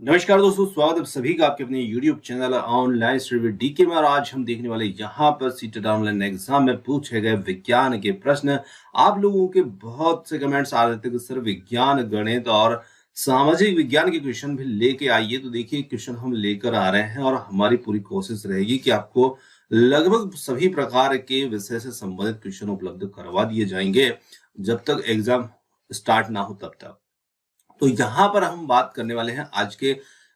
नमस्कार दोस्तों, स्वागत है सभी का आपके अपने YouTube channel online study with DK में। और आज हम देखने वाले यहाँ पर सीटेट ऑनलाइन एग्जाम में पूछे गए विज्ञान के प्रश्न। आप लोगों के बहुत से कमेंट्स आ रहे थे कि सर विज्ञान, गणित और सामाजिक विज्ञान के क्वेश्चन भी लेके आइए। तो देखिए, क्वेश्चन हम लेकर आ रहे हैं और हमारी पूरी कोशिश रहेगी कि आपको लगभग सभी प्रकार के विषय से संबंधित क्वेश्चन उपलब्ध करवा दिए जाएंगे जब तक एग्जाम स्टार्ट ना हो तब तक। तो यहाँ पर हम बात करने वाले हैं आज के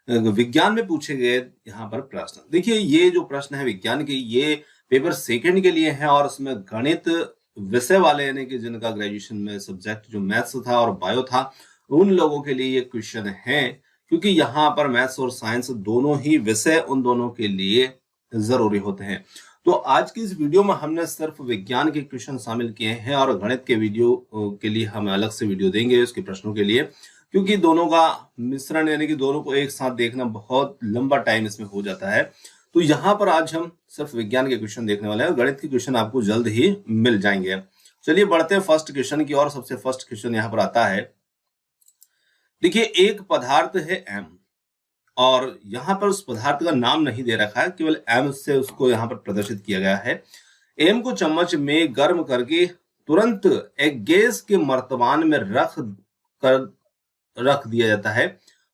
विज्ञान में पूछे गए यहाँ पर प्रश्न। देखिए, ये जो प्रश्न है विज्ञान के, ये पेपर सेकंड के लिए है और उसमें गणित विषय वाले यानी कि जिनका ग्रेजुएशन में सब्जेक्ट जो मैथ्स था और बायो था, उन लोगों के लिए ये क्वेश्चन है, क्योंकि यहाँ पर मैथ्स और साइंस दोनों ही विषय उन दोनों के लिए जरूरी होते हैं। तो आज की इस वीडियो में हमने सिर्फ विज्ञान के क्वेश्चन शामिल किए हैं और गणित के वीडियो के लिए हम अलग से वीडियो देंगे उसके प्रश्नों के लिए, क्योंकि दोनों का मिश्रण यानी कि दोनों को एक साथ देखना बहुत लंबा टाइम इसमें हो जाता है। तो यहाँ पर आज हम सिर्फ विज्ञान के क्वेश्चन देखने वाले हैं और गणित के क्वेश्चन आपको जल्द ही मिल जाएंगे। चलिए बढ़ते हैं फर्स्ट क्वेश्चन की ओर। सबसे फर्स्ट क्वेश्चन यहाँ पर आता है। देखिए, एक पदार्थ है एम और यहाँ पर उस पदार्थ का नाम नहीं दे रखा है, केवल एम से उसको यहाँ पर प्रदर्शित किया गया है। एम को चम्मच में गर्म करके तुरंत एक गैस के मर्तबान में रख दिया जाता है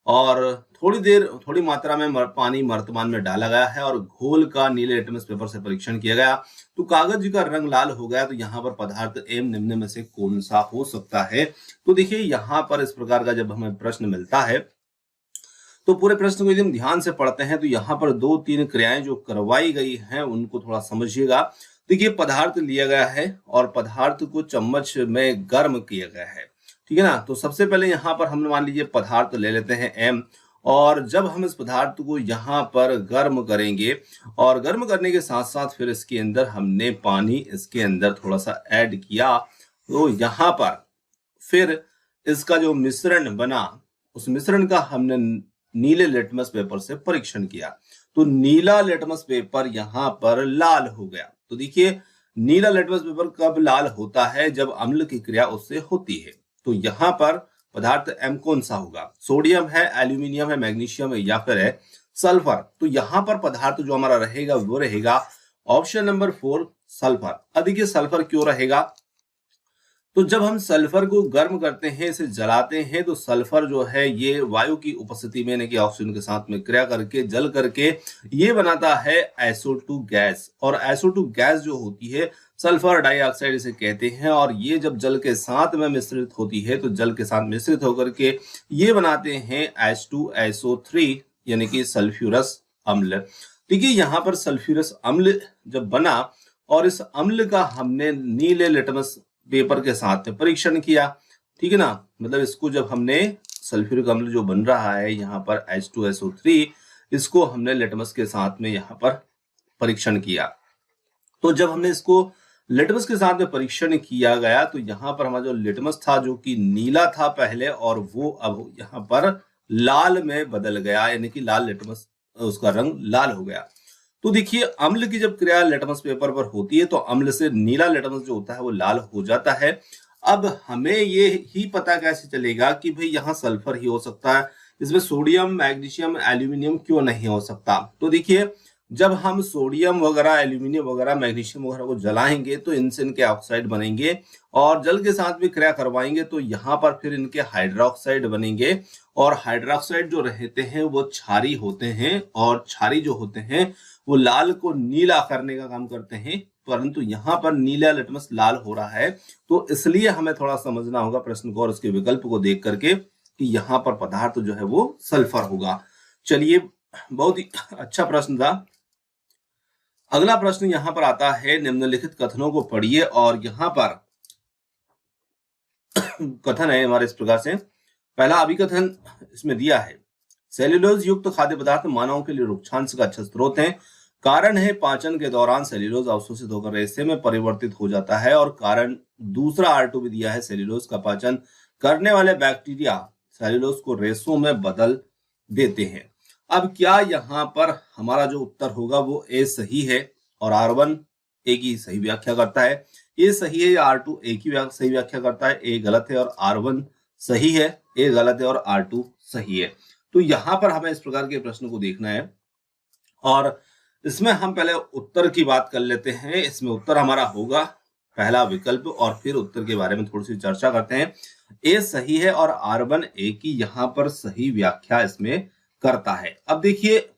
और थोड़ी मात्रा में पानी मर्तबान में डाला गया है और घोल का नीले लिटमस पेपर से परीक्षण किया गया तो कागज का रंग लाल हो गया। तो यहाँ पर पदार्थ एम निम्न में से कौन सा हो सकता है? तो देखिए, यहाँ पर इस प्रकार का जब हमें प्रश्न मिलता है तो पूरे प्रश्न को यदि हम ध्यान से पढ़ते हैं तो यहाँ पर 2-3 क्रियाएं जो करवाई गई हैं उनको थोड़ा समझिएगा। देखिए, पदार्थ लिया गया है और पदार्थ को चम्मच में गर्म किया गया है, ठीक है ना। तो सबसे पहले यहाँ पर हम मान लीजिए पदार्थ ले लेते हैं एम, और जब हम इस पदार्थ को यहाँ पर गर्म करेंगे और गर्म करने के साथ साथ फिर इसके अंदर हमने पानी इसके अंदर थोड़ा सा ऐड किया, तो यहाँ पर फिर इसका जो मिश्रण बना उस मिश्रण का हमने नीले लिटमस पेपर से परीक्षण किया तो नीला लिटमस पेपर यहाँ पर लाल हो गया। तो देखिए, नीला लिटमस पेपर कब लाल होता है? जब अम्ल की क्रिया उससे होती है। तो यहाँ पर पदार्थ एम कौन सा होगा? सोडियम है, एल्यूमिनियम है, मैग्नीशियम है या फिर है सल्फर? तो यहाँ पर पदार्थ जो हमारा रहेगा वो रहेगा ऑप्शन नंबर 4 सल्फर। अब देखिए, सल्फर क्यों रहेगा? तो जब हम सल्फर को गर्म करते हैं, इसे जलाते हैं, तो सल्फर जो है ये वायु की उपस्थिति में यानी कि ऑक्सीजन के साथ में क्रिया करके जल करके ये बनाता है SO2 गैस। और SO2 गैस जो होती है सल्फर डाइऑक्साइड इसे कहते हैं, और ये जब जल के साथ में मिश्रित होती है तो जल के साथ मिश्रित होकर के ये बनाते हैं H2SO3 यानी कि सल्फ्यूरस अम्ल। देखिए, यहाँ पर सल्फ्यूरस अम्ल जब बना और इस अम्ल का हमने नीले लिटमस पेपर के साथ में परीक्षण किया, ठीक है ना। मतलब इसको जब हमने सल्फ्यूरिक अम्ल जो बन रहा है यहाँ पर H2SO3, इसको हमने लिटमस के साथ में यहाँ पर परीक्षण किया। तो जब हमने इसको लिटमस के साथ में परीक्षण किया गया तो यहाँ पर हमारा जो लिटमस था जो कि नीला था पहले, और वो अब यहाँ पर लाल में बदल गया, यानी कि लाल लिटमस, उसका रंग लाल हो गया। तो देखिए, अम्ल की जब क्रिया लिटमस पेपर पर होती है तो अम्ल से नीला लिटमस जो होता है वो लाल हो जाता है। अब हमें ये ही पता कैसे चलेगा कि भाई यहाँ सल्फर ही हो सकता है, इसमें सोडियम, मैग्नीशियम, एल्यूमिनियम क्यों नहीं हो सकता? तो देखिए, जब हम सोडियम वगैरह, एल्यूमिनियम वगैरह, मैग्नीशियम वगैरह को जलाएंगे तो इनसे इनके ऑक्साइड बनेंगे और जल के साथ भी क्रिया करवाएंगे तो यहाँ पर फिर इनके हाइड्रोक्साइड बनेंगे। और हाइड्रोक्साइड जो रहते हैं वो क्षारी होते हैं, और क्षारी जो होते हैं वो लाल को नीला करने का काम करते हैं, परंतु यहाँ पर नीला लिटमस लाल हो रहा है। तो इसलिए हमें थोड़ा समझना होगा प्रश्न को और उसके विकल्प को देख करके कि यहाँ पर पदार्थ जो है वो सल्फर होगा। चलिए, बहुत ही अच्छा प्रश्न था। अगला प्रश्न यहाँ पर आता है, निम्नलिखित कथनों को पढ़िए। और यहाँ पर कथन है हमारे इस प्रकार से। पहला अभिकथन इसमें दिया है, सेल्यूलोज युक्त खाद्य पदार्थ मानवों के लिए रुक्षांश का अच्छा स्रोत है। कारण है, पाचन के दौरान सेल्यूलोज अवशोषित होकर रेशे में परिवर्तित हो जाता है। और कारण दूसरा R2 भी दिया है, सेल्यूलोज का पाचन करने वाले बैक्टीरिया सेल्यूलोज को रेशों में बदल देते हैं। अब क्या यहाँ पर हमारा जो उत्तर होगा वो ए सही है और R1 ए की सही व्याख्या करता है? ए सही है या R2 ए की सही व्याख्या करता है? ए गलत है और R1 सही है, ए गलत है और R2 सही है। तो यहाँ पर हमें इस प्रकार के प्रश्न को देखना है और इसमें हम पहले उत्तर की बात कर लेते हैं। इसमें उत्तर हमारा होगा पहला विकल्प और फिर उत्तर के बारे में थोड़ी सी चर्चा करते हैं। ए सही है और R1 ए की यहाँ पर सही व्याख्या इसमें करता है। अब देखिए,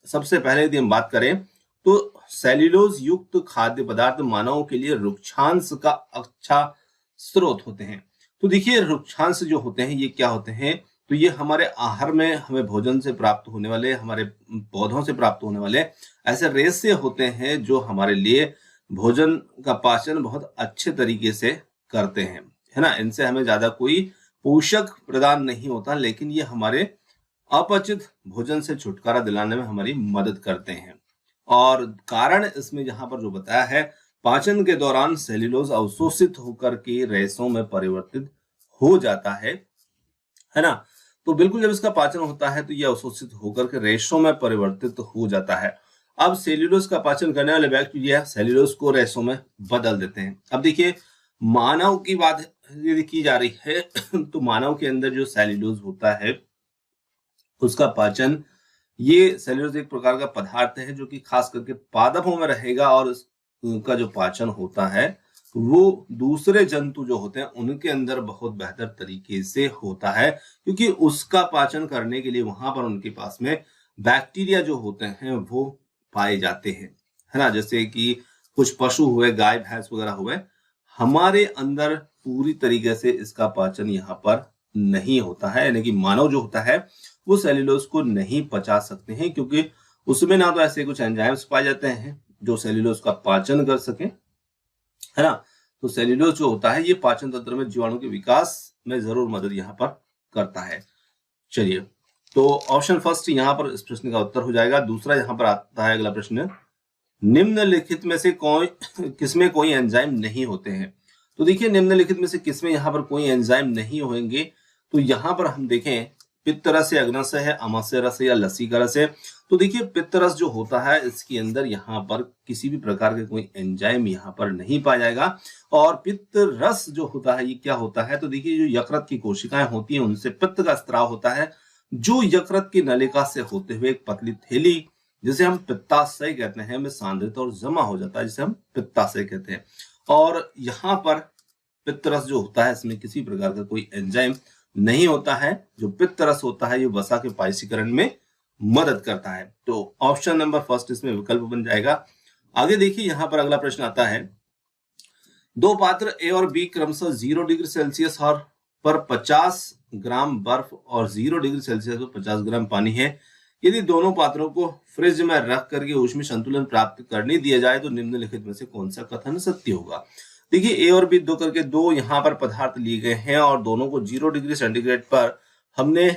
सबसे पहले यदि हम बात करें तो सेल्यूलोज युक्त खाद्य पदार्थ मानवों के लिए रुक्षांश का अच्छा स्रोत होते हैं। तो देखिए, रुक्षांश जो होते हैं ये क्या होते हैं, तो ये हमारे आहार में हमें भोजन से प्राप्त होने वाले, हमारे पौधों से प्राप्त होने वाले ऐसे रेशे होते हैं जो हमारे लिए भोजन का पाचन बहुत अच्छे तरीके से करते हैं, है ना। इनसे हमें ज्यादा कोई पोषक प्रदान नहीं होता, लेकिन ये हमारे अपचित भोजन से छुटकारा दिलाने में हमारी मदद करते हैं। और कारण इसमें यहाँ पर जो बताया है, पाचन के दौरान सेल्यूलोज अवशोषित होकर के रेशों में परिवर्तित हो जाता है ना। तो बिल्कुल जब इसका पाचन होता है तो यह अवशोषित होकर के रेशों में परिवर्तित हो जाता है। अब सेल्यूलोज का पाचन करने वाले बैक्टीरिया सेल्यूलोज को रेशों में बदल देते हैं। अब देखिए, मानव की बात यदि की जा रही है तो मानव के अंदर जो सेल्यूलोज होता है उसका पाचन, ये सेल्यूलोज एक प्रकार का पदार्थ है जो कि खास करके पादपों में रहेगा और उनका जो पाचन होता है वो दूसरे जंतु जो होते हैं उनके अंदर बहुत बेहतर तरीके से होता है, क्योंकि उसका पाचन करने के लिए वहां पर उनके पास में बैक्टीरिया जो होते हैं वो पाए जाते हैं, है ना। जैसे कि कुछ पशु हुए, गाय भैंस वगैरह हुए, हमारे अंदर पूरी तरीके से इसका पाचन यहाँ पर नहीं होता है, यानी कि मानव जो होता है वो सेल्यूलोज को नहीं पचा सकते हैं, क्योंकि उसमें ना तो ऐसे कुछ एंजाइम्स पाए जाते हैं जो सेल्यूलोज का पाचन कर सके, है ना। तो सेल्यूलोज जो होता है ये पाचन तंत्र में जीवाणु के विकास में जरूर मदद यहाँ पर करता है। चलिए, तो ऑप्शन फर्स्ट यहाँ पर इस प्रश्न का उत्तर हो जाएगा। दूसरा यहाँ पर आता है अगला प्रश्न, निम्नलिखित में से किसमें कोई एंजाइम नहीं होते हैं। तो देखिए, निम्नलिखित में से किसमें यहाँ पर कोई एंजाइम नहीं होंगे, तो यहाँ पर हम देखें पित्त रस है, अग्नाशय है, आमाशय रस है या लसीका रस है। तो देखिए, पित्त रस जो होता है इसके अंदर यहाँ पर किसी भी प्रकार के कोई एंजाइम यहाँ पर नहीं पाया जाएगा। और पित्त रस जो होता है ये क्या होता है, तो देखिए जो यकृत की कोशिकाएं होती हैं उनसे पित्त का स्त्राव होता है, जो यकृत की नलिका से होते हुए एक पतली थैली जिसे हम पित्ताशय कहते हैं में सांद्रित और जमा हो जाता है, जिसे हम पित्ताशय कहते हैं। और यहाँ पर पित्त रस जो होता है इसमें किसी प्रकार का कोई एंजाइम नहीं होता है। जो पित्त रस होता है ये वसा के पाइसीकरण में मदद करता है। तो ऑप्शन नंबर फर्स्ट इसमें विकल्प बन जाएगा। आगे देखिए, यहाँ पर अगला प्रश्न आता है, दो पात्र ए और बी क्रमशः 0 डिग्री सेल्सियस और पर 50 ग्राम बर्फ और 0 डिग्री सेल्सियस पर 50 ग्राम पानी है। यदि दोनों पात्रों को फ्रिज में रख करके ऊष्मीय संतुलन प्राप्त करने दिया जाए तो निम्नलिखित में से कौन सा कथन सत्य होगा। देखिए, ए और बी दो करके दो यहाँ पर पदार्थ लिए गए हैं और दोनों को 0 डिग्री सेंटीग्रेड पर हमने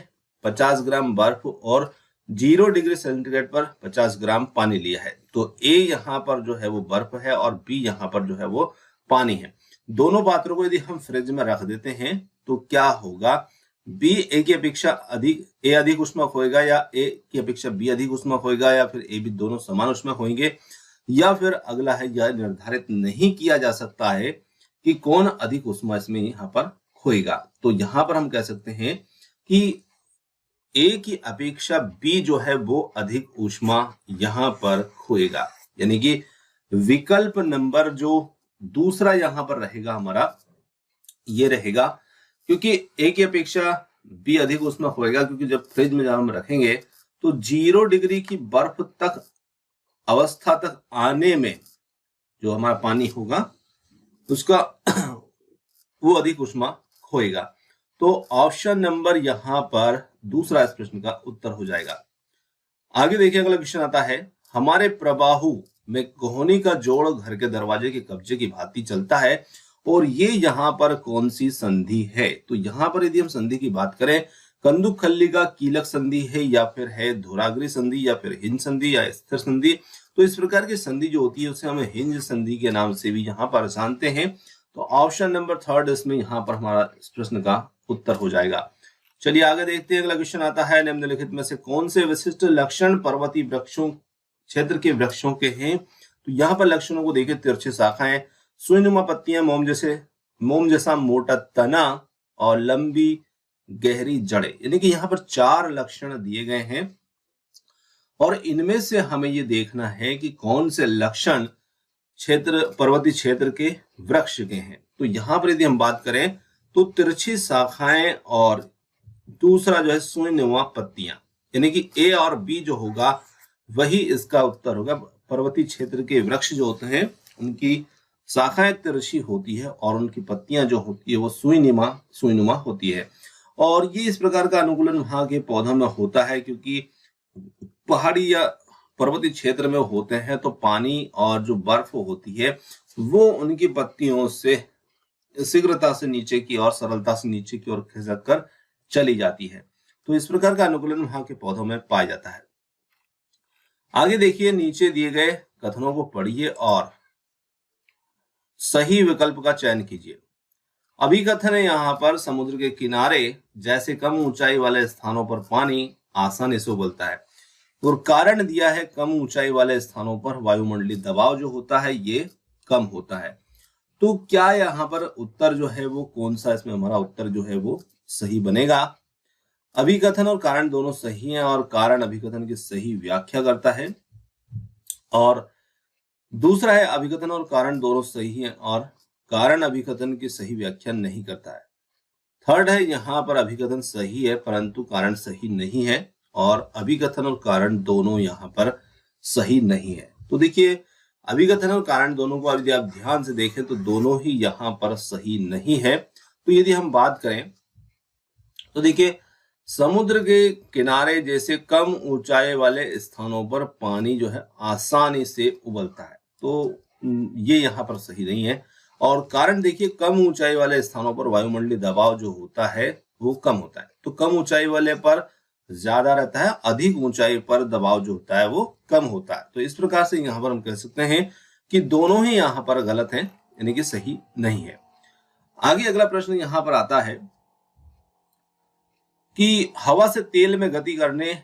50 ग्राम बर्फ और 0 डिग्री सेंटीग्रेड पर 50 ग्राम पानी लिया है। तो ए यहाँ पर जो है वो बर्फ है और बी यहाँ पर जो है वो पानी है। दोनों पात्रों को यदि हम फ्रिज में रख देते हैं तो क्या होगा, बी ए की अपेक्षा अधिक, ए अधिक उष्मक होएगा या ए की अपेक्षा बी अधिक उष्मक होएगा या फिर ए बी दोनों समान उष्मक होंगे, या फिर अगला है यह निर्धारित नहीं किया जा सकता है कि कौन अधिक ऊष्मा इसमें यहाँ पर खोएगा। तो यहाँ पर हम कह सकते हैं कि ए की अपेक्षा बी जो है वो अधिक ऊष्मा यहाँ पर खोएगा, यानी कि विकल्प नंबर जो दूसरा यहाँ पर रहेगा हमारा ये रहेगा, क्योंकि ए की अपेक्षा बी अधिक ऊष्मक होएगा, क्योंकि जब फ्रिज में जब हम रखेंगे तो 0 डिग्री की बर्फ तक अवस्था तक आने में जो हमारा पानी होगा उसका वो अधिक ऊष्मा खोएगा। तो ऑप्शन नंबर यहां पर दूसरा इस प्रश्न का उत्तर हो जाएगा। आगे देखिए, अगला क्वेश्चन आता है, हमारे प्रबाहु में कोहनी का जोड़ घर के दरवाजे के कब्जे की भांति चलता है और ये यहाँ पर कौन सी संधि है। तो यहाँ पर यदि हम संधि की बात करें, कंदुक खल्ली का कीलक संधि है या फिर है धुराग्री संधि या फिर हिंज संधि या स्थिर संधि। तो इस प्रकार की संधि जो होती है उसे हम हिंज संधि के नाम से भी यहाँ पर जानते हैं। तो ऑप्शन नंबर थर्ड इसमें यहाँ पर हमारा इस प्रश्न का उत्तर हो जाएगा। चलिए आगे देखते हैं, अगला क्वेश्चन आता है, निम्नलिखित में से कौन से विशिष्ट लक्षण पर्वतीय वृक्षों क्षेत्र के वृक्षों के हैं। तो यहाँ पर लक्षणों को देखिए, तिरछी शाखाएं, सुईनुमा पत्तियां, मोम जैसा मोटा तना और लंबी गहरी जड़ें, यानी कि यहाँ पर 4 लक्षण दिए गए हैं और इनमें से हमें ये देखना है कि कौन से लक्षण पर्वतीय क्षेत्र के वृक्ष के हैं। तो यहाँ पर यदि हम बात करें तो तिरछी शाखाएं और दूसरा जो है सुईनुमा पत्तियां, यानी कि ए और बी जो होगा वही इसका उत्तर होगा। पर्वतीय क्षेत्र के वृक्ष जो होते हैं उनकी शाखाएं तिरछी होती है और उनकी पत्तियां जो होती है वो सुईनुमा होती है। और ये इस प्रकार का अनुकूलन वहां के पौधों में होता है क्योंकि पहाड़ी या पर्वतीय क्षेत्र में होते हैं तो पानी और जो बर्फ होती है वो उनकी पत्तियों से शीघ्रता से नीचे की और सरलता से नीचे की ओर खिसक कर चली जाती है। तो इस प्रकार का अनुकूलन वहां के पौधों में पाया जाता है। आगे देखिए, नीचे दिए गए कथनों को पढ़िए और सही विकल्प का चयन कीजिए। अभिकथन है यहाँ पर समुद्र के किनारे जैसे कम ऊंचाई वाले स्थानों पर पानी आसानी से उबलता है, और कारण दिया है कम ऊंचाई वाले स्थानों पर वायुमंडलीय दबाव जो होता है ये कम होता है। तो क्या यहाँ पर उत्तर जो है वो कौन सा, इसमें हमारा उत्तर जो है वो सही बनेगा। अभिकथन और कारण दोनों सही हैं और कारण अभिकथन की सही व्याख्या करता है, और दूसरा है अभिकथन और कारण दोनों सही हैं और कारण अभिकथन की सही व्याख्या नहीं करता है। थर्ड है यहाँ पर अभिकथन सही है परंतु कारण सही नहीं है, और अभिकथन और कारण दोनों यहाँ पर सही नहीं है। तो देखिए, अभिकथन और कारण दोनों को यदि आप ध्यान से देखें तो दोनों ही यहाँ पर सही नहीं है। तो यदि हम बात करें तो देखिए, समुद्र के किनारे जैसे कम ऊंचाई वाले स्थानों पर पानी जो है आसानी से उबलता है, तो ये यहाँ पर सही नहीं है। और कारण देखिए, कम ऊंचाई वाले स्थानों पर वायुमंडलीय दबाव जो होता है वो कम होता है, तो कम ऊंचाई वाले पर ज्यादा रहता है, अधिक ऊंचाई पर दबाव जो होता है वो कम होता है। तो इस प्रकार से यहाँ पर हम कह सकते हैं कि दोनों ही यहाँ पर गलत हैं, यानी कि सही नहीं है। आगे अगला प्रश्न यहाँ पर आता है कि हवा से तेल में गति करने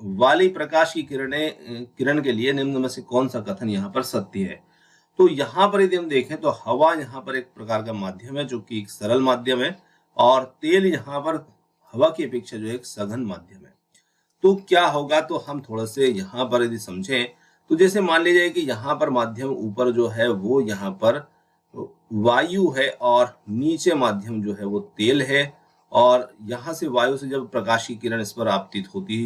वाली प्रकाश की किरण के लिए निम्न में से कौन सा कथन यहाँ पर सत्य है। तो यहाँ पर यदि हम देखें तो हवा यहाँ पर एक प्रकार का माध्यम है जो कि एक सरल माध्यम है, और तेल यहाँ पर हवा की अपेक्षा जो एक सघन माध्यम है। तो क्या होगा, तो हम थोड़ा से यहाँ पर यदि समझें तो जैसे मान लीजिए कि यहाँ पर माध्यम ऊपर जो है वो यहाँ पर वायु है और नीचे माध्यम जो है वो तेल है, और यहाँ से वायु से जब प्रकाश की किरण इस पर आपतित होती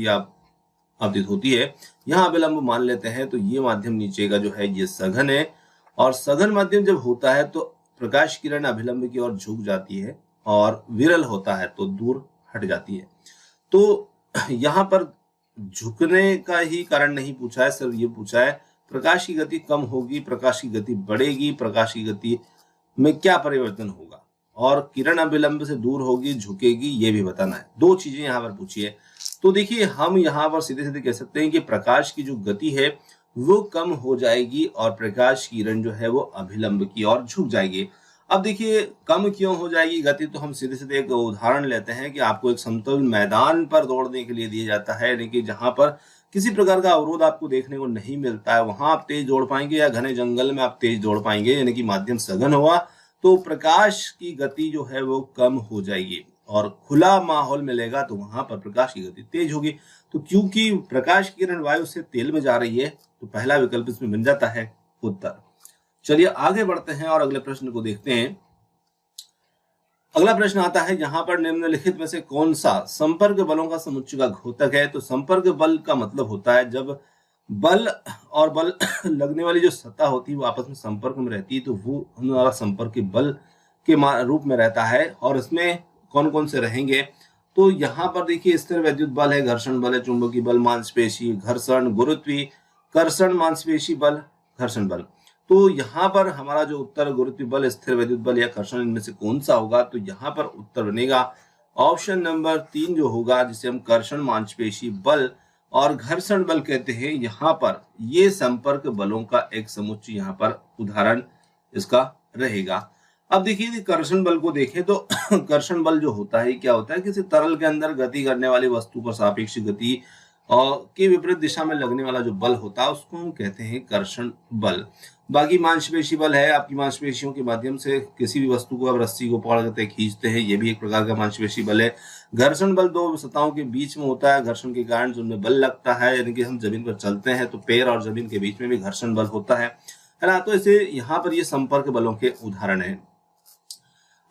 है यहाँ विलंब मान लेते हैं, तो ये माध्यम नीचे का जो है ये सघन है, और सघन माध्यम जब होता है तो प्रकाश किरण अभिलंब की ओर झुक जाती है, और विरल होता है तो दूर हट जाती है। तो यहाँ पर झुकने का ही कारण नहीं पूछा है, सिर्फ ये पूछा है प्रकाश की गति कम होगी, प्रकाश की गति बढ़ेगी, प्रकाश की गति में क्या परिवर्तन होगा, और किरण अभिलंब से दूर होगी, झुकेगी, ये भी बताना है। दो चीजें यहाँ पर पूछी है। तो देखिए, हम यहाँ पर सीधे सीधे कह सकते हैं कि प्रकाश की जो गति है वो कम हो जाएगी और प्रकाश किरण जो है वो अभिलंब की ओर झुक जाएगी। अब देखिए, कम क्यों हो जाएगी गति, तो हम सीधे सीधे एक उदाहरण लेते हैं कि आपको एक समतल मैदान पर दौड़ने के लिए दिया जाता है, यानी कि जहां पर किसी प्रकार का अवरोध आपको देखने को नहीं मिलता है, वहां आप तेज दौड़ पाएंगे, या घने जंगल में आप तेज दौड़ पाएंगे, यानी कि माध्यम सघन हुआ तो प्रकाश की गति जो है वो कम हो जाएगी, और खुला माहौल मिलेगा तो वहां पर प्रकाश की गति तेज होगी। तो क्योंकि प्रकाश की किरण वायु से तेल में जा रही है तो पहला विकल्प इसमें बन जाता है उत्तर। चलिए आगे बढ़ते हैं और अगले प्रश्न को देखते हैं। अगला प्रश्न आता है, यहाँ पर निम्नलिखित में से कौन सा संपर्क बलों का समुच्चय का घोतक है। तो संपर्क बल का मतलब होता है जब बल और बल लगने वाली जो सतह होती है वो आपस में संपर्क में रहती है, तो वो हमारा संपर्क बल के रूप में रहता है। और इसमें कौन कौन से रहेंगे, तो यहाँ पर देखिए, स्थिर वैद्युत बल है, घर्षण बल है, चुंबकीय बल, मांसपेशी घर्षण, गुरुत्वाकर्षण, मांसपेशी बल, घर्षण बल। तो यहाँ पर हमारा जो उत्तर गुरुत्वीय बल, स्थिर वैद्युत बल या घर्षण, इनमें से कौन सा होगा, तो यहाँ पर उत्तर बनेगा ऑप्शन नंबर 3 जो होगा, जिसे हम कर्षण मांसपेशी बल और घर्षण बल कहते हैं। यहाँ पर ये संपर्क बलों का एक समुच्चय यहाँ पर उदाहरण इसका रहेगा। अब देखिए, यदि कर्षण बल को देखें तो कर्षण बल जो होता है क्या होता है, किसी तरल के अंदर गति करने वाली वस्तु पर सापेक्ष गति और के विपरीत दिशा में लगने वाला जो बल होता है उसको हम कहते हैं कर्षण बल। बाकी मांसपेशी बल है, आपकी मांसपेशियों के माध्यम से किसी भी वस्तु को आप रस्सी को पकड़ करके खींचते हैं, ये भी एक प्रकार का मांसपेशी बल है। घर्षण बल दो सतहों के बीच में होता है, घर्षण के कारण उनमें बल लगता है, यानी कि हम जमीन पर चलते हैं तो पैर और जमीन के बीच में भी घर्षण बल होता है ना। तो इसे यहाँ पर ये संपर्क बलों के उदाहरण है।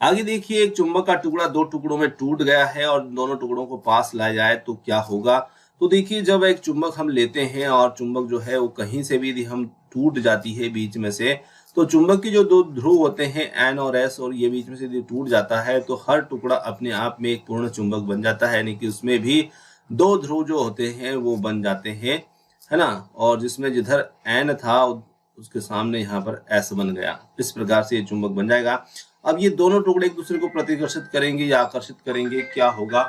आगे देखिए, एक चुंबक का टुकड़ा दो टुकड़ों में टूट गया है और दोनों टुकड़ों को पास लाया जाए तो क्या होगा। तो देखिए, जब एक चुंबक हम लेते हैं और चुंबक जो है वो कहीं से भी यदि हम टूट जाती है बीच में से, तो चुंबक की जो दो ध्रुव होते हैं N और S, और ये बीच में से यदि टूट जाता है तो हर टुकड़ा अपने आप में एक पूर्ण चुंबक बन जाता है, यानी कि उसमें भी दो ध्रुव जो होते हैं वो बन जाते हैं, है ना। और जिसमें जिधर N था उसके सामने यहाँ पर S बन गया, इस प्रकार से ये चुंबक बन जाएगा। अब ये दोनों टुकड़े एक दूसरे को प्रतिकर्षित करेंगे या आकर्षित करेंगे, क्या होगा।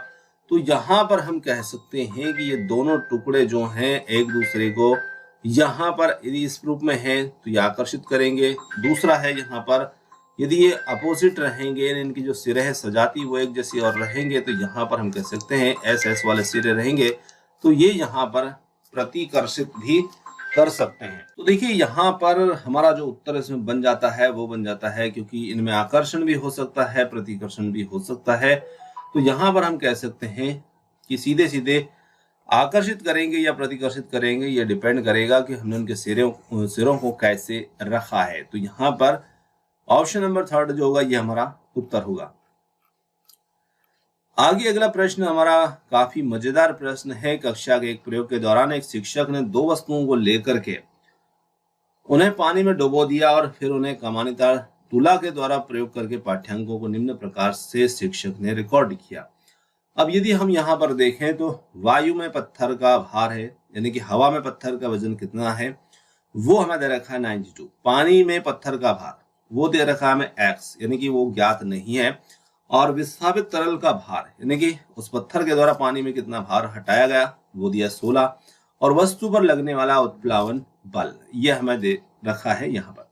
तो यहाँ पर हम कह सकते हैं कि ये दोनों टुकड़े जो हैं एक दूसरे को यहाँ पर यदि इस रूप में है तो ये आकर्षित करेंगे। दूसरा है यहाँ पर यदि ये अपोजिट रहेंगे, इनकी जो सिरे है सजाती वो एक जैसी और रहेंगे, तो यहाँ पर हम कह सकते हैं एस वाले सिरे रहेंगे तो ये यहाँ पर प्रतिकर्षित भी कर सकते हैं। तो देखिए, यहाँ पर हमारा जो उत्तर इसमें बन जाता है वो बन जाता है, क्योंकि इनमें आकर्षण भी हो सकता है, प्रतिकर्षण भी हो सकता है। तो यहाँ पर हम कह सकते हैं कि सीधे सीधे आकर्षित करेंगे या प्रतिकर्षित करेंगे, ये डिपेंड करेगा कि हमने उनके सिरों को कैसे रखा है। तो यहाँ पर ऑप्शन नंबर 3 जो होगा ये हमारा उत्तर होगा। आगे अगला प्रश्न हमारा काफी मजेदार प्रश्न है। कक्षा के एक प्रयोग के दौरान एक शिक्षक ने दो वस्तुओं को लेकर के उन्हें पानी में डुबो दिया और फिर उन्हें कमानीदार तुला के द्वारा प्रयोग करके पाठ्यांकों को निम्न प्रकार से शिक्षक ने रिकॉर्ड किया। अब यदि हम यहाँ पर देखें तो वायु में पत्थर का भार है, यानी कि हवा में पत्थर का वजन कितना है वो हमें दे रखा है 92। पानी में पत्थर का भार वो दे रखा है हमें x, यानी कि वो ज्ञात नहीं है। और विस्थापित तरल का भार, यानी कि उस पत्थर के द्वारा पानी में कितना भार हटाया गया वो दिया 16। और वस्तु पर लगने वाला उत्प्लावन बल ये हमें दे रखा है यहाँ पर।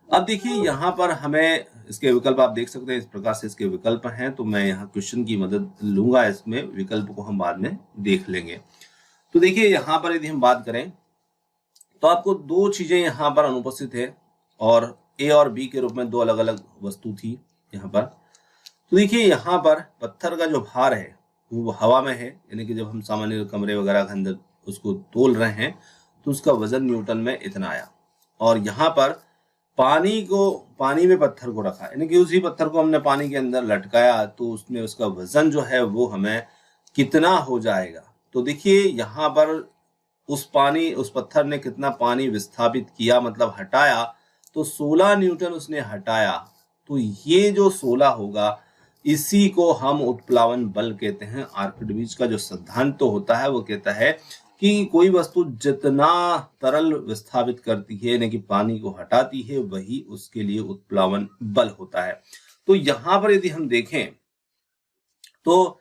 अब देखिए, यहाँ पर हमें इसके विकल्प आप देख सकते हैं, इस प्रकार से इसके विकल्प हैं। तो मैं यहाँ क्वेश्चन की मदद लूंगा, इसमें विकल्प को हम बाद में देख लेंगे। तो देखिए, यहाँ पर यदि हम बात करें तो आपको दो चीजें यहाँ पर अनुपस्थित है और ए और बी के रूप में दो अलग अलग वस्तु थी यहाँ पर। तो देखिए, यहाँ पर पत्थर का जो भार है वो हवा में है, यानी कि जब हम सामान्य कमरे वगैरह के अंदर उसको तोल रहे हैं तो उसका वजन न्यूटन में इतना आया। और यहाँ पर पानी में पत्थर को रखा, यानी कि उसी पत्थर को हमने पानी के अंदर लटकाया तो उसमें उसका वजन जो है वो हमें कितना हो जाएगा। तो देखिए, यहाँ पर उस पत्थर ने कितना पानी विस्थापित किया, मतलब हटाया, तो 16 न्यूटन उसने हटाया। तो ये जो 16 होगा इसी को हम उत्प्लावन बल कहते हैं। आर्किमिडीज का जो सिद्धांत तो होता है वो कहता है कि कोई वस्तु जितना तरल विस्थापित करती है, यानी कि पानी को हटाती है, वही उसके लिए उत्प्लावन बल होता है। तो यहाँ पर यदि हम देखें तो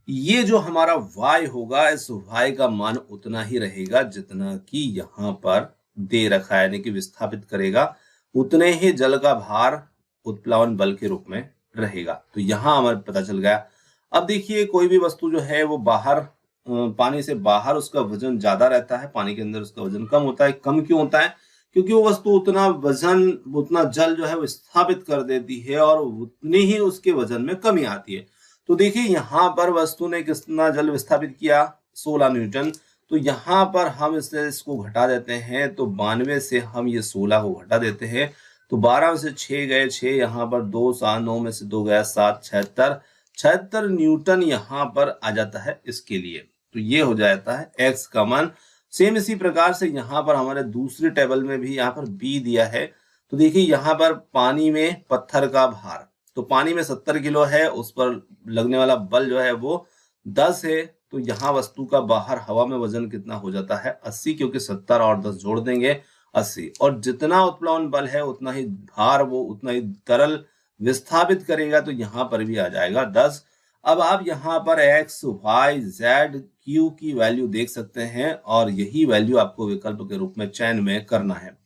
ये जो हमारा y होगा, इस y का मान उतना ही रहेगा जितना कि यहाँ पर दे रखा है, यानी कि विस्थापित करेगा उतने ही जल का भार उत्प्लावन बल के रूप में रहेगा। तो यहाँ हमें पता चल गया। अब देखिए, कोई भी वस्तु जो है वो बाहर पानी से बाहर उसका वजन ज्यादा रहता है, पानी के अंदर उसका वजन कम होता है। कम क्यों होता है? क्योंकि वो वस्तु उतना जल जो है वो स्थापित कर देती है और उतनी ही उसके वजन में कमी आती है। तो देखिए, यहाँ पर वस्तु ने कितना जल विस्थापित किया, 16 न्यूटन। तो यहाँ पर हम इसको घटा देते हैं, तो 92 से हम ये 16 को घटा देते हैं, तो 12 में से 6 गए 6, यहाँ पर 2 7, 9 में से 2 गया 7, 76 न्यूटन यहाँ पर आ जाता है इसके लिए। तो ये हो जाता है x का मान। सेम इसी प्रकार से यहाँ पर हमारे दूसरी टेबल में भी यहाँ पर b दिया है। तो देखिए, यहाँ पर पानी में पत्थर का भार, तो पानी में 70 किलो है, उस पर लगने वाला बल जो है वो 10 है। तो यहाँ वस्तु का बाहर हवा में वजन कितना हो जाता है 80, क्योंकि 70 और 10 जोड़ देंगे 80। और जितना उत्प्लावन बल है उतना ही भार वो उतना ही तरल विस्थापित करेगा, तो यहाँ पर भी आ जाएगा 10। अब आप यहाँ पर x, y, z, q की वैल्यू देख सकते हैं और यही वैल्यू आपको विकल्प के रूप में चयन में करना है।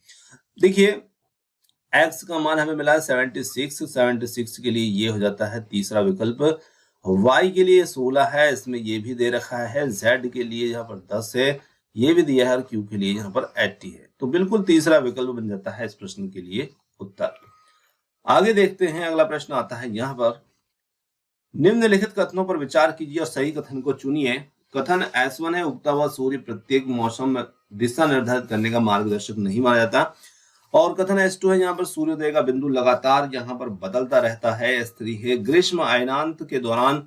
देखिए, x का मान हमें मिला है 76 के लिए ये हो जाता है तीसरा विकल्प। Y के लिए 16 है, इसमें ये भी दे रखा है। Z के लिए यहाँ पर 10 है, ये भी दिया है, और Q के लिए यहाँ पर 80 है। तो बिल्कुल तीसरा विकल्प बन जाता है इस प्रश्न के लिए उत्तर। आगे देखते हैं, अगला प्रश्न आता है यहाँ पर, निम्नलिखित कथनों पर विचार कीजिए और सही कथन को चुनिए। कथन S1 है, उगता हुआ सूर्य प्रत्येक मौसम में दिशा निर्धारित करने का मार्गदर्शक नहीं माना जाता। और कथन S2 है, यहाँ पर सूर्योदय का बिंदु लगातार यहाँ पर बदलता रहता है। S3 है, ग्रीष्म अयनांत के दौरान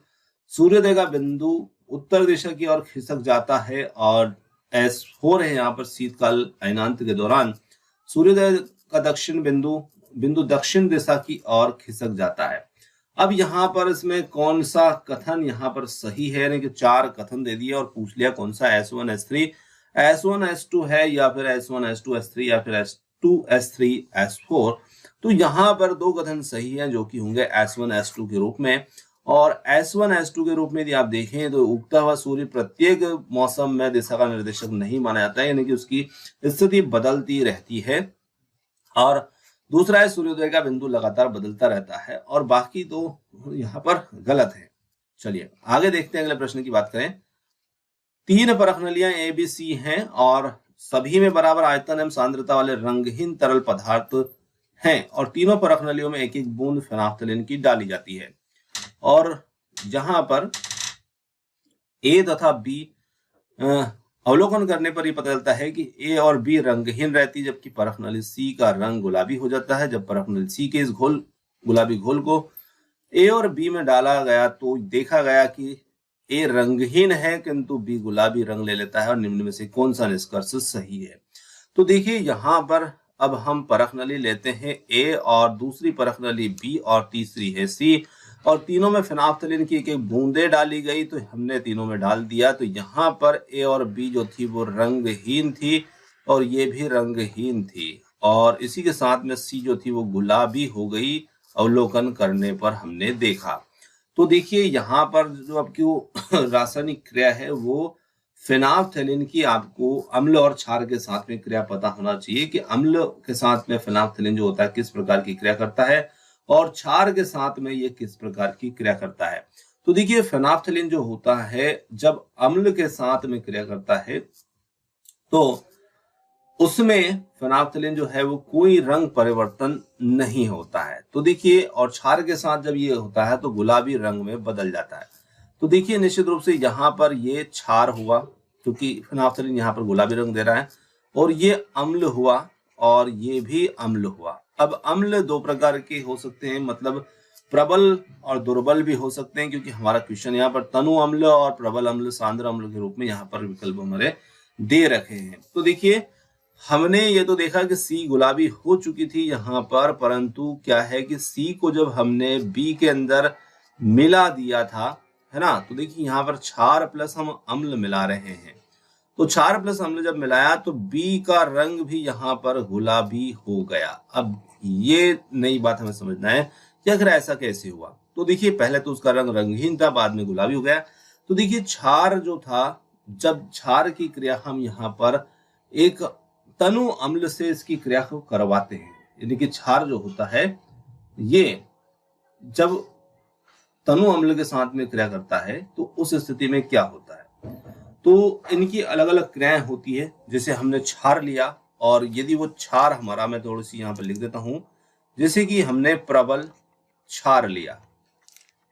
सूर्योदय का बिंदु उत्तर दिशा की ओर खिसक जाता है। और S4 है, यहाँ पर शीतकाल अयनांत के दौरान सूर्योदय का दक्षिण बिंदु दक्षिण दिशा की ओर खिसक जाता है। अब यहाँ पर इसमें कौन सा कथन यहाँ पर सही है, यानी कि 4 कथन दे दिए और पूछ लिया कौन सा S1 S2 है, या फिर S1 S2 S3, या फिर S2 S3 S4। तो यहाँ पर 2 कथन सही हैं, जो कि होंगे S1 S2 के रूप में। और S1 S2 के रूप में यदि आप देखें तो उगता हुआ सूर्य प्रत्येक मौसम में दिशा का निर्देशक नहीं माना जाता है, यानी कि उसकी स्थिति बदलती रहती है। और दूसरा है, सूर्योदय का बिंदु लगातार बदलता रहता है। और बाकी 2 यहाँ पर गलत है। चलिए आगे देखते हैं, अगले प्रश्न की बात करें। 3 परखनलियां ABC हैं और सभी में बराबर आयतन एवं सांद्रता वाले रंगहीन तरल पदार्थ हैं, और तीनों परखनलियों में एक एक बूंद फेनाफ्थलीन की डाली जाती है। और जहां पर A तथा B अवलोकन करने पर यह पता चलता है कि A और B रंगहीन रहती है, जबकि परखनली C का रंग गुलाबी हो जाता है। जब परखनली C के इस गुलाबी घोल को A और B में डाला गया तो देखा गया कि A रंगहीन है किंतु B गुलाबी रंग ले लेता है। और निम्न में से कौन सा निष्कर्ष सही है? तो देखिए यहाँ पर अब हम परखनली लेते हैं A और दूसरी परखनली B और तीसरी है C, और तीनों में फेनाफ्थलीन की एक एक बूंदे डाली गई, तो हमने तीनों में डाल दिया। तो यहाँ पर A और B जो थी वो रंगहीन थी और ये भी रंगहीन थी, और इसी के साथ में C जो थी वो गुलाबी हो गई अवलोकन करने पर हमने देखा। तो देखिए यहाँ पर जो आपकी रासायनिक क्रिया है वो फेनाफ्थलीन की, आपको अम्ल और क्षार के साथ में क्रिया पता होना चाहिए कि अम्ल के साथ में फेनाफ्थलीन जो होता है किस प्रकार की क्रिया करता है, और क्षार के साथ में ये किस प्रकार की क्रिया करता है। तो देखिए फेनाफ्थलीन जो होता है जब अम्ल के साथ में क्रिया करता है तो उसमें फेनाफ्थलीन जो है वो कोई रंग परिवर्तन नहीं होता है। तो देखिए, और क्षार के साथ जब ये होता है तो गुलाबी रंग में बदल जाता है। तो देखिए निश्चित रूप से यहाँ पर ये क्षार हुआ, क्योंकि फेनाफ्थलीन यहाँ पर गुलाबी रंग दे रहा है, और ये अम्ल हुआ और ये भी अम्ल हुआ। अब अम्ल 2 प्रकार के हो सकते हैं, मतलब प्रबल और दुर्बल भी हो सकते हैं, क्योंकि हमारा क्वेश्चन यहाँ पर तनु अम्ल और प्रबल अम्ल, सांद्र अम्ल के रूप में यहाँ पर विकल्प हमारे दे रखे हैं। तो देखिए हमने ये तो देखा कि C गुलाबी हो चुकी थी यहाँ पर, परंतु क्या है कि C को जब हमने B के अंदर मिला दिया था, है ना, तो देखिए यहाँ पर क्षार प्लस हम अम्ल मिला रहे हैं। तो क्षार प्लस अम्ल जब मिलाया तो B का रंग भी यहाँ पर गुलाबी हो गया। अब ये नई बात हमें समझना है कि आखिर ऐसा कैसे हुआ। तो देखिए पहले तो उसका रंग रंगहीन था, बाद में गुलाबी हो गया। तो देखिए क्षार जो था, जब क्षार की क्रिया हम यहाँ पर एक तनु अम्ल से इसकी क्रिया को करवाते हैं, यानी कि क्षार जो होता है ये जब तनु अम्ल के साथ में क्रिया करता है तो उस स्थिति में क्या होता है। तो इनकी अलग अलग क्रियाएं होती है। जैसे हमने क्षार लिया, और यदि वो क्षार हमारा, मैं थोड़ी सी यहाँ पर लिख देता हूं, जैसे कि हमने प्रबल क्षार लिया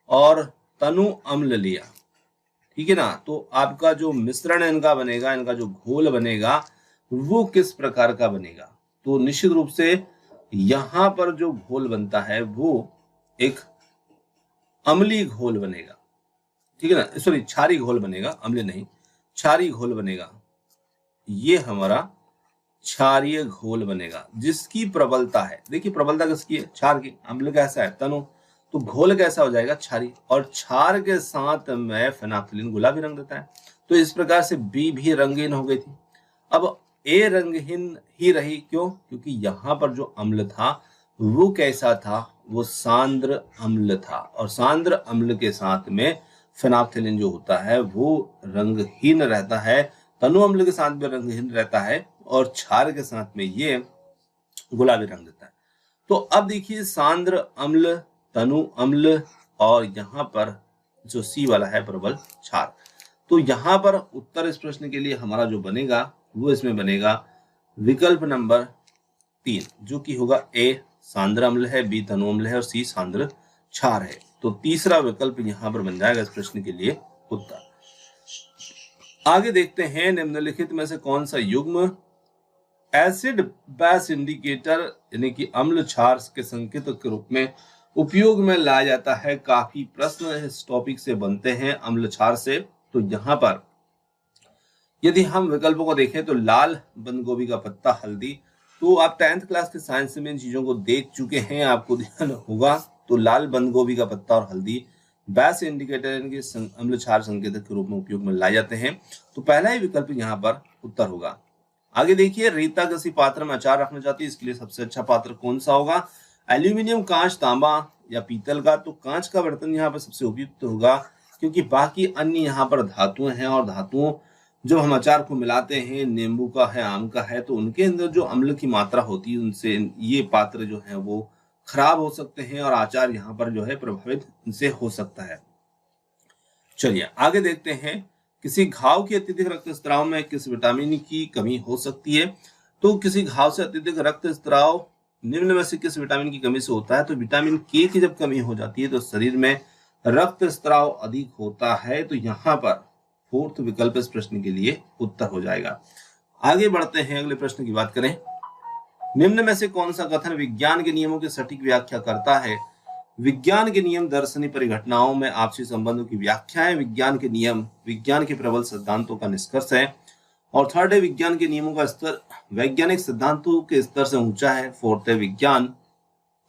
और तनु अम्ल लिया, ठीक है ना, तो आपका जो मिश्रण इनका बनेगा, इनका जो घोल बनेगा वो किस प्रकार का बनेगा। तो निश्चित रूप से यहां पर जो घोल बनता है वो एक अम्लीय घोल बनेगा, ठीक है ना, सॉरी क्षारीय घोल बनेगा, अम्लीय नहीं, क्षारीय घोल बनेगा। ये हमारा क्षारीय घोल बनेगा जिसकी प्रबलता है, देखिए प्रबलता किसकी है, क्षार की। अम्ल कैसा है, तनु, तो घोल कैसा हो जाएगा, क्षारीय, और क्षार के साथ में फेनाफ्थलीन गुलाबी रंग देता है। तो इस प्रकार से B भी रंगीन हो गई थी। अब A रंगहीन ही रही, क्यों? क्योंकि यहाँ पर जो अम्ल था वो कैसा था, वो सांद्र अम्ल था, और सांद्र अम्ल के साथ में फेनाफ्थलीन जो होता है वो रंगहीन रहता है, तनु अम्ल के साथ में रंगहीन रहता है, और क्षार के साथ में ये गुलाबी रंग देता है। तो अब देखिए सांद्र अम्ल, तनु अम्ल, और यहाँ पर जो सी वाला है प्रबल क्षार। तो यहाँ पर उत्तर इस प्रश्न के लिए हमारा जो बनेगा वो इसमें बनेगा विकल्प नंबर 3, जो कि होगा ए सांद्र अम्ल है, बी तनु अम्ल है और सी सांद्र क्षार है। तो तीसरा विकल्प यहाँ पर बन जाएगा इस प्रश्न के लिए उत्तर। आगे देखते हैं निम्नलिखित में से कौन सा युग्म एसिड बेस इंडिकेटर यानी कि अम्ल क्षार के संकेत के रूप में उपयोग में लाया जाता है। काफी प्रश्न इस टॉपिक से बनते हैं अम्ल क्षार से। तो यहाँ पर यदि हम विकल्पों को देखें तो लाल बंद गोभी का पत्ता, हल्दी, तो आप 10th क्लास के साइंस में इन चीजों को देख चुके हैं, आपको ध्यान होगा। तो लाल बंद गोभी का पत्ता और हल्दी बेस इंडिकेटर यानी कि अम्ल क्षार संकेतक के रूप में उपयोग में लाए जाते हैं। तो पहला ही विकल्प यहाँ पर उत्तर होगा। आगे देखिए, रीता किसी पात्र में अचार रखना चाहती है, इसके लिए सबसे अच्छा पात्र कौन सा होगा? एल्यूमिनियम, कांच, तांबा या पीतल का? तो कांच का बर्तन यहाँ पर सबसे उपयुक्त होगा, क्योंकि बाकी अन्य यहाँ पर धातुएं हैं और धातुओं जब हम अचार को मिलाते हैं, नींबू का है, आम का है, तो उनके अंदर जो अम्ल की मात्रा होती है उनसे ये पात्र जो है वो खराब हो सकते हैं और अचार यहाँ पर जो है प्रभावित इनसे हो सकता है। चलिए आगे देखते हैं, किसी घाव की अत्यधिक रक्तस्राव में किस विटामिन की कमी हो सकती है? तो किसी घाव से अत्यधिक रक्तस्राव निम्न में से किस विटामिन की कमी से होता है? तो विटामिन के की जब कमी हो जाती है तो शरीर में रक्तस्राव अधिक होता है। तो यहाँ पर फोर्थ विकल्प इस प्रश्न के लिए उत्तर हो जाएगा। आगे बढ़ते हैं, अगले प्रश्न की बात करें। निम्न में से कौन सा कथन विज्ञान के नियमों की सटीक व्याख्या करता है? विज्ञान के नियम दर्शनीय परिघटनाओं में आपसी संबंधों की व्याख्या है। विज्ञान के नियम विज्ञान के प्रबल सिद्धांतों का निष्कर्ष है। और थर्ड है, विज्ञान के नियमों का स्तर वैज्ञानिक सिद्धांतों के स्तर से ऊंचा है। फोर्थ है, विज्ञान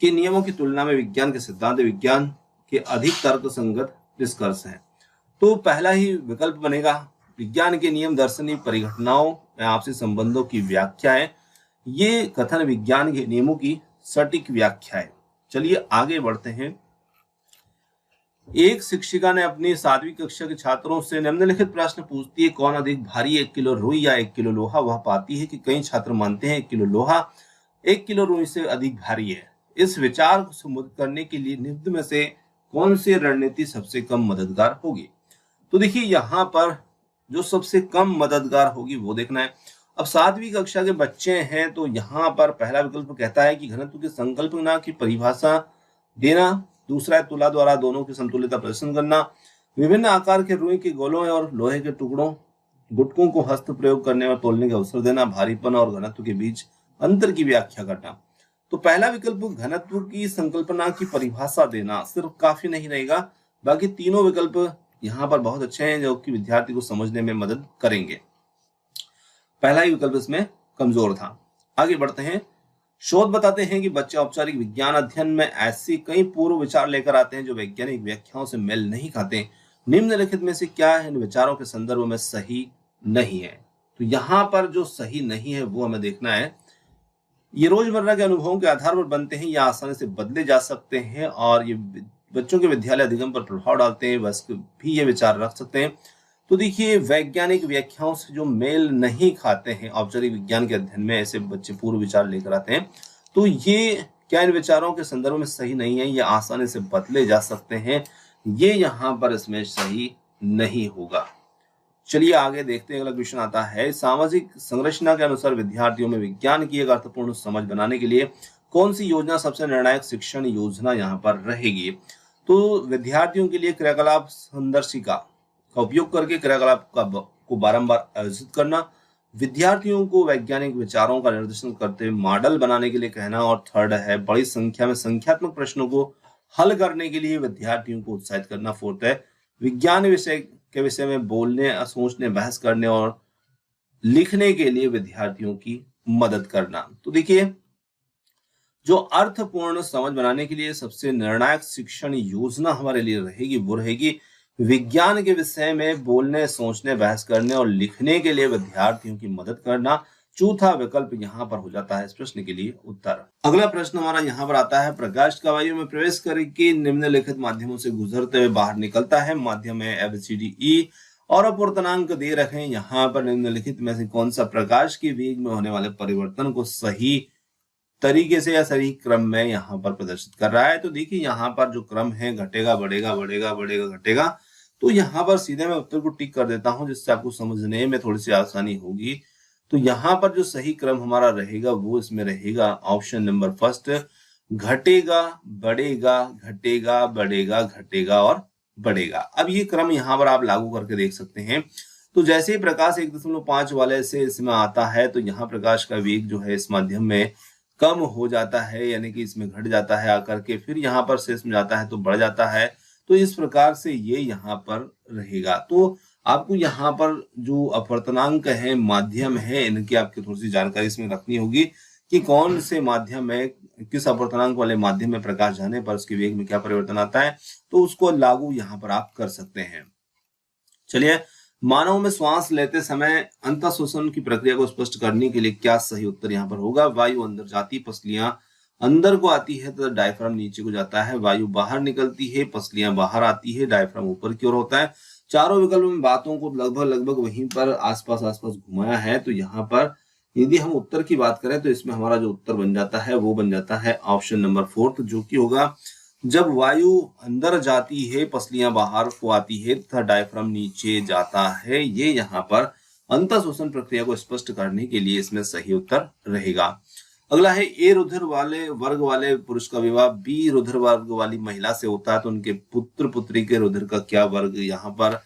के नियमों की तुलना में विज्ञान के सिद्धांत विज्ञान के अधिक तर्क संगत निष्कर्ष है। तो पहला ही विकल्प बनेगा, विज्ञान के नियम दर्शनीय परिघटनाओं में आपसी संबंधों की व्याख्या है। ये कथन विज्ञान के नियमों की सटीक व्याख्या है। चलिए आगे बढ़ते हैं। एक शिक्षिका ने अपनी 7वीं कक्षा के छात्रों से निम्नलिखित प्रश्न पूछती है, कौन अधिक भारी, 1 किलो रुई या 1 किलो लोहा? वह पाती है कि कई छात्र मानते हैं 1 किलो लोहा 1 किलो रुई से अधिक भारी है। इस विचार को संबोधित करने के लिए निम्न में से कौन सी रणनीति सबसे कम मददगार होगी? तो देखिए, यहाँ पर जो सबसे कम मददगार होगी वो देखना है। अब 7वीं कक्षा के बच्चे हैं, तो यहाँ पर पहला विकल्प कहता है कि घनत्व की संकल्पना की परिभाषा देना। दूसरा है, तुला द्वारा दोनों की समतुल्यता प्रदर्शन करना। विभिन्न आकार के रुई के गोलों और लोहे के टुकड़ों गुटकों को हस्त प्रयोग करने और तोलने का अवसर देना। भारीपन और घनत्व के बीच अंतर की व्याख्या करना। तो पहला विकल्प घनत्व की संकल्पना की परिभाषा देना सिर्फ काफी नहीं रहेगा, बाकी तीनों विकल्प यहाँ पर बहुत अच्छे हैं जो कि विद्यार्थी को समझने में मदद करेंगे। पहला ही विकल्प इसमें कमजोर था। आगे बढ़ते हैं। शोध बताते हैं कि बच्चे औपचारिक विज्ञान अध्ययन में ऐसी कई पूर्व विचार लेकर आते हैं जो वैज्ञानिक व्याख्याओं से मेल नहीं खाते। निम्नलिखित में से क्या है इन विचारों के संदर्भ में सही नहीं है? तो यहाँ पर जो सही नहीं है वो हमें देखना है। ये रोजमर्रा के अनुभवों के आधार पर बनते हैं, या आसानी से बदले जा सकते हैं और ये बच्चों के विद्यालय अधिगम पर प्रभाव डालते हैं, बस भी ये विचार रख सकते हैं। तो देखिए, वैज्ञानिक व्याख्याओं से जो मेल नहीं खाते हैं औपचारिक विज्ञान के अध्ययन में ऐसे बच्चे पूर्व विचार लेकर आते हैं, तो ये क्या इन विचारों के संदर्भ में सही नहीं है, ये आसानी से बदले जा सकते हैं, ये यहाँ पर इसमें सही नहीं होगा। चलिए आगे देखते हैं। अगला क्वेश्चन आता है, सामाजिक संरचना के अनुसार विद्यार्थियों में विज्ञान की एक अर्थपूर्ण समझ बनाने के लिए कौन सी योजना सबसे निर्णायक शिक्षण योजना यहाँ पर रहेगी? तो विद्यार्थियों के लिए क्रियाकलाप संदर्शिका का उपयोग करके क्रियाकलाप को बारंबार आयोजित करना, विद्यार्थियों को वैज्ञानिक विचारों का निर्देशन करते हुए मॉडल बनाने के लिए कहना, और थर्ड है, बड़ी संख्या में संख्यात्मक प्रश्नों को हल करने के लिए विद्यार्थियों को उत्साहित करना। फोर्थ है, विज्ञान विषय के विषय में बोलने, सोचने, बहस करने और लिखने के लिए विद्यार्थियों की मदद करना। तो देखिए, जो अर्थपूर्ण समझ बनाने के लिए सबसे निर्णायक शिक्षण योजना हमारे लिए रहेगी वो रहेगी विज्ञान के विषय में बोलने, सोचने, बहस करने और लिखने के लिए विद्यार्थियों की मदद करना। चौथा विकल्प यहाँ पर हो जाता है इस प्रश्न के लिए उत्तर। अगला प्रश्न हमारा यहाँ पर आता है, प्रकाश का वायु में प्रवेश करके निम्नलिखित माध्यमों से गुजरते हुए बाहर निकलता है। माध्यम है ABCDE और अपूर्णांक दे रखे हैं। यहाँ पर निम्नलिखित में से कौन सा प्रकाश के वेग में होने वाले परिवर्तन को सही तरीके से या सही क्रम में यहाँ पर प्रदर्शित कर रहा है? तो देखिए, यहाँ पर जो क्रम है घटेगा, बढ़ेगा, बढ़ेगा, बढ़ेगा, घटेगा, तो यहाँ पर सीधे मैं उत्तर को टिक कर देता हूं, जिससे आपको समझने में थोड़ी सी आसानी होगी। तो यहाँ पर जो सही क्रम हमारा रहेगा वो इसमें रहेगा ऑप्शन नंबर फर्स्ट, घटेगा, बढ़ेगा, घटेगा, बढ़ेगा, घटेगा और बढ़ेगा। अब ये क्रम यहाँ पर आप लागू करके देख सकते हैं। तो जैसे ही प्रकाश 1.5 वाले से इसमें आता है तो यहाँ प्रकाश का वेग जो है इस माध्यम में कम हो जाता है, यानी कि इसमें घट जाता है आकर के, फिर यहाँ पर से इसमें जाता है तो बढ़ जाता है। तो इस प्रकार से ये यहाँ पर रहेगा। तो आपको यहाँ पर जो अपवर्तनांक है, माध्यम है, इनकी आपकी थोड़ी सी जानकारी इसमें रखनी होगी कि कौन से माध्यम में, किस अपवर्तनांक वाले माध्यम में प्रकाश जाने पर उसके वेग में क्या परिवर्तन आता है, तो उसको लागू यहाँ पर आप कर सकते हैं। चलिए, मानव में श्वास लेते समय अंतः श्वसन की प्रक्रिया को स्पष्ट करने के लिए क्या सही उत्तर यहाँ पर होगा? वायु अंदर जाती, पसलियां अंदर को आती है तो डायफ्राम नीचे को जाता है, वायु बाहर निकलती है, पसलियां बाहर आती है, डायफ्राम ऊपर की ओर होता है। चारों विकल्प में बातों को लगभग वहीं पर आसपास घुमाया है। तो यहाँ पर यदि हम उत्तर की बात करें तो इसमें हमारा जो उत्तर बन जाता है वो बन जाता है ऑप्शन नंबर फोर्थ, जो कि होगा जब वायु अंदर जाती है, पसलियां बाहर को आती है तथा डायफ्राम नीचे जाता है। ये यहाँ पर अंतः श्वसन प्रक्रिया को स्पष्ट करने के लिए इसमें सही उत्तर रहेगा। अगला है, ए रुधिर वाले वर्ग वाले पुरुष का विवाह बी रुधिर वर्ग वाली महिला से होता है तो उनके पुत्र पुत्री के रुधिर का क्या वर्ग यहाँ पर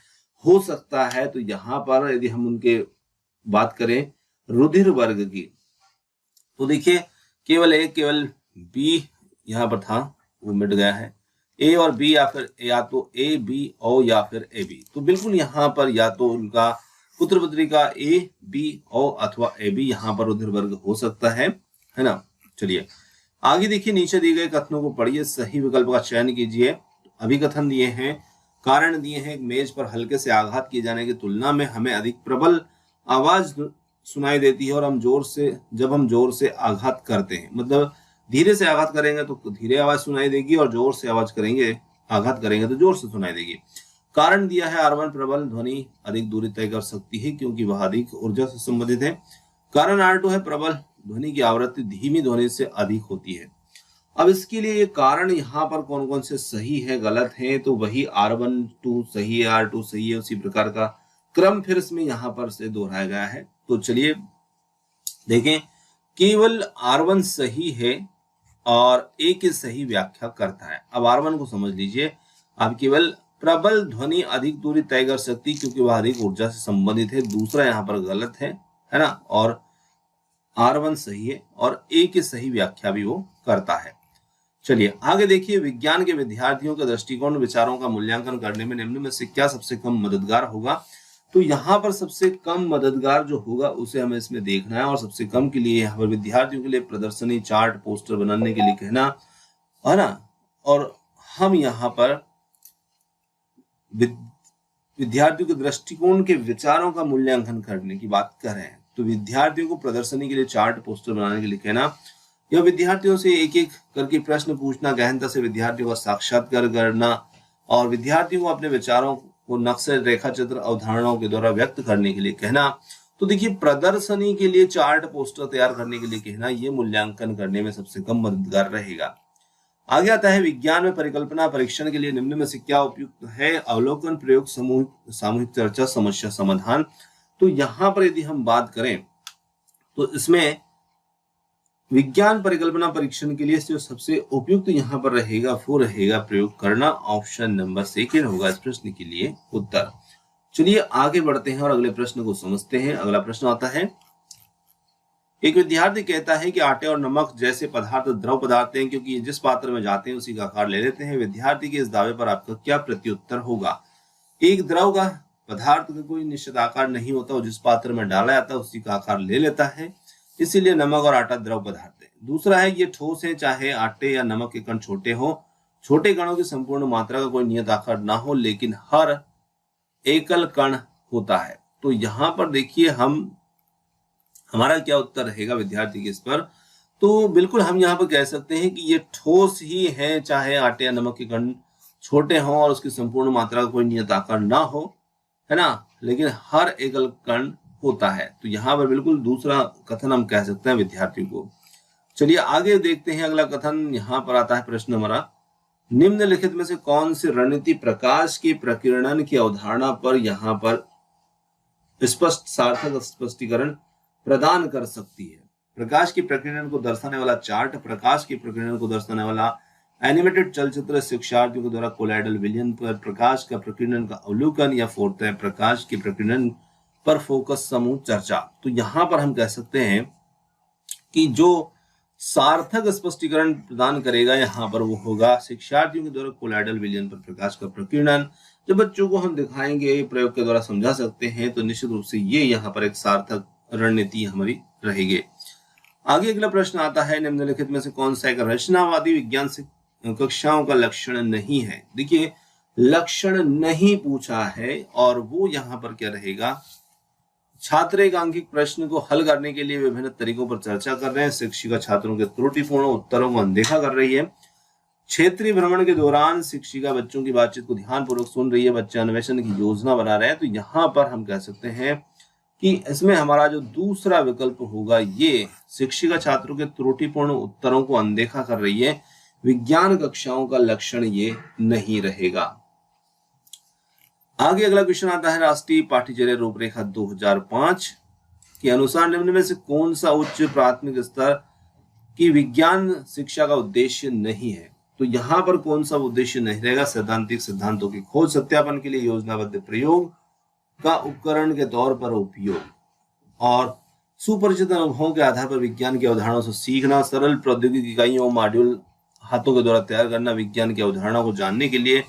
हो सकता है? तो यहाँ पर यदि हम उनके बात करें रुधिर वर्ग की, तो देखिए केवल बी यहाँ पर था, वो मिट गया है। ए और बी, या फिर या तो ए बी ओ या फिर ए बी। तो बिल्कुल यहाँ पर या तो उनका पुत्र पुत्री का ए बी ओ अथवा ए बी यहाँ पर रुधिर वर्ग हो सकता है ना। चलिए आगे देखिए, नीचे दिए गए कथनों को पढ़िए, सही विकल्प का चयन कीजिए। अभिकथन दिए हैं, कारण दिए हैं, मेज पर हल्के से आघात किए जाने की तुलना में हमें अधिक प्रबल आवाज सुनाई देती है, और जब हम जोर से आघात करते हैं, मतलब धीरे से आघात करेंगे तो धीरे आवाज सुनाई देगी, और जोर से आघात करेंगे तो जोर से सुनाई देगी। कारण दिया है, R1 प्रबल ध्वनि अधिक दूरी तय कर सकती है क्योंकि वह अधिक ऊर्जा से संबंधित है। कारण R2 है, प्रबल ध्वनि की आवृत्ति धीमी ध्वनि से अधिक होती है। अब इसके लिए ये कारण यहाँ पर कौन कौन से सही है, गलत है, तो वही R1 2 सही है, R2 सही है, उसी प्रकार का क्रम फिर इसमें यहाँ पर से दोहराया गया है। तो चलिए देखें, केवल R1 सही है और ए की सही व्याख्या करता है। अब R1 को समझ लीजिए, अब केवल प्रबल ध्वनि अधिक दूरी तय कर सकती क्योंकि वह अधिक ऊर्जा से संबंधित है, दूसरा यहाँ पर गलत है ना, और R1 सही है और ए की सही व्याख्या भी वो करता है। चलिए आगे देखिए, विज्ञान के विद्यार्थियों के दृष्टिकोण विचारों का मूल्यांकन करने में निम्न में से क्या सबसे कम मददगार होगा? तो यहाँ पर सबसे कम मददगार जो होगा उसे हमें इसमें देखना है, और सबसे कम के लिए यहाँ पर विद्यार्थियों के लिए प्रदर्शनी चार्ट पोस्टर बनाने के लिए कहना है ना, और हम यहाँ पर विद्यार्थियों के दृष्टिकोण के विचारों का मूल्यांकन करने की बात कर रहे हैं। तो विद्यार्थियों को प्रदर्शनी के लिए चार्ट पोस्टर बनाने के लिए कहना, या विद्यार्थियों से एक एक करके प्रश्न पूछना, गहनता से विद्यार्थियों का साक्षात्कार करना, और विद्यार्थियों को अपने विचारों को नक्शे, रेखा चित्र, अवधारणाओं के द्वारा व्यक्त करने के लिए कहना। तो देखिए, प्रदर्शनी के लिए चार्ट पोस्टर तैयार करने के लिए कहना, ये मूल्यांकन करने में सबसे कम मददगार रहेगा। आगे आता है, विज्ञान में परिकल्पना परीक्षण के लिए निम्न में से क्या उपयुक्त है? अवलोकन, प्रयोग, सामूहिक चर्चा, समस्या समाधान। तो यहाँ पर यदि हम बात करें तो इसमें विज्ञान परिकल्पना परीक्षण के लिए जो सबसे उपयुक्त यहाँ पर रहेगा वो रहेगा प्रयोग करना। ऑप्शन नंबर सेकंड होगा इस प्रश्न के लिए उत्तर। चलिए आगे बढ़ते हैं और अगले प्रश्न को समझते हैं। अगला प्रश्न आता है, एक विद्यार्थी कहता है कि आटे और नमक जैसे पदार्थ द्रव पदार्थ हैं क्योंकि जिस पात्र में जाते हैं उसी का आकार ले लेते हैं। विद्यार्थी के इस दावे पर आपका क्या प्रत्युत्तर होगा? एक द्रव का पदार्थ का कोई निश्चित आकार नहीं होता और जिस पात्र में डाला जाता है उसी का आकार ले लेता है, इसीलिए नमक और आटा द्रव पदार्थ है। दूसरा है, ये ठोस है, चाहे आटे या नमक के कण छोटे हो, छोटे कणों की संपूर्ण मात्रा का कोई नियत आकार ना हो, लेकिन हर एकल कण होता है। तो यहाँ पर देखिए हमारा क्या उत्तर रहेगा विद्यार्थी के इस पर? तो बिल्कुल हम यहाँ पर कह सकते हैं कि ये ठोस ही है, चाहे आटे या नमक के कण छोटे हों और उसकी संपूर्ण मात्रा का कोई नियत आकार ना हो, है ना, लेकिन हर एकल कण होता है। तो यहाँ पर बिल्कुल दूसरा कथन हम कह सकते हैं विद्यार्थी को। चलिए आगे देखते हैं अगला कथन। यहाँ पर आता है प्रश्न हमारा, निम्नलिखित में से कौन सी रणनीति प्रकाश की प्रकीर्णन की अवधारणा पर यहाँ पर स्पष्ट सार्थक स्पष्टीकरण प्रदान कर सकती है? प्रकाश की प्रकीर्णन को दर्शाने वाला चार्ट, प्रकाश की प्रकीर्णन को दर्शाने वाला एनिमेटेड चलचित्र, शिक्षार्थियों के द्वारा कोलाइडल विलयन पर प्रकाश का प्रकीर्णन का अवलोकन, या फोर्थ है प्रकाश की प्रकीर्णन पर फोकस समूह चर्चा। तो यहां पर हम कह सकते हैं कि जो सार्थक स्पष्टीकरण प्रदान करेगा यहाँ पर वो होगा शिक्षार्थियों के द्वारा कोलाइडल विलयन पर प्रकाश का प्रकीर्णन। जब बच्चों को हम दिखाएंगे, प्रयोग के द्वारा समझा सकते हैं, तो निश्चित रूप से ये यहाँ पर एक सार्थक रणनीति हमारी रहेगी। आगे अगला प्रश्न आता है, निम्नलिखित में से कौन सा एक रचनावादी विज्ञान से कक्षाओं का लक्षण नहीं है? देखिए, लक्षण नहीं पूछा है और वो यहाँ पर क्या रहेगा, छात्र एक आंकिक प्रश्न को हल करने के लिए विभिन्न तरीकों पर चर्चा कर रहे हैं, शिक्षिका छात्रों के त्रुटिपूर्ण उत्तरों को अनदेखा कर रही है, क्षेत्रीय भ्रमण के दौरान शिक्षिका बच्चों की बातचीत को ध्यानपूर्वक सुन रही है, बच्चे अन्वेषण की योजना बना रहे हैं। तो यहाँ पर हम कह सकते हैं कि इसमें हमारा जो दूसरा विकल्प होगा, ये शिक्षिका छात्रों के त्रुटिपूर्ण उत्तरों को अनदेखा कर रही है, विज्ञान कक्षाओं का लक्षण ये नहीं रहेगा। आगे अगला क्वेश्चन आता है, राष्ट्रीय पाठ्यचर्या रूपरेखा 2005 के अनुसार निम्न में से कौन सा उच्च प्राथमिक स्तर की विज्ञान शिक्षा का उद्देश्य नहीं है? तो यहाँ पर कौन सा उद्देश्य नहीं रहेगा, सैद्धांतिक सिद्धांतों की खोज, सत्यापन के लिए योजनाबद्ध प्रयोग का उपकरण के तौर पर उपयोग, और सुपरिचित अनुभवों के आधार पर विज्ञान की अवधारणाओं से सीखना, सरल प्रौद्योगिकी इकाइयों मॉड्यूल हाथों के द्वारा तैयार करना, विज्ञान की अवधारणा को जानने के लिए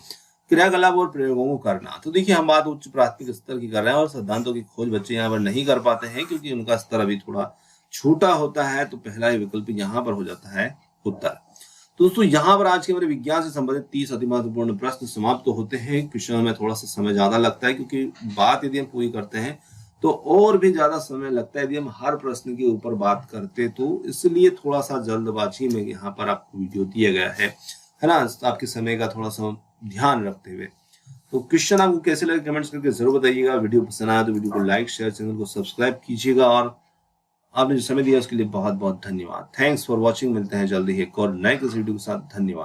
क्रियाकलाप और प्रयोगों को करना। तो देखिए, हम बात उच्च प्राथमिक स्तर की कर रहे हैं और सिद्धांतों की खोज बच्चे यहाँ पर नहीं कर पाते हैं क्योंकि उनका स्तर अभी थोड़ा छोटा होता है। तो पहला ही विकल्प यहाँ पर हो जाता है उत्तर। दोस्तों, यहाँ पर आज के हमारे विज्ञान से संबंधित 30 अति महत्वपूर्ण प्रश्न समाप्त तो होते हैं। क्वेश्चन में थोड़ा सा समय ज्यादा लगता है क्योंकि बात यदि हम पूरी करते हैं तो और भी ज्यादा समय लगता है यदि हम हर प्रश्न के ऊपर बात करते, तो इसलिए थोड़ा सा जल्दबाजी में यहाँ पर आपको वीडियो दिया गया है ना, आपके समय का थोड़ा सा ध्यान रखते हुए। तो क्वेश्चन आपको कैसे लगे कमेंट्स करके जरूर बताइएगा। वीडियो पसंद आया तो वीडियो को लाइक शेयर, चैनल को सब्सक्राइब कीजिएगा, और आपने जो समय दिया उसके लिए बहुत बहुत धन्यवाद। Thanks for watching. मिलते हैं जल्दी ही एक और नए किसी वीडियो के साथ। धन्यवाद।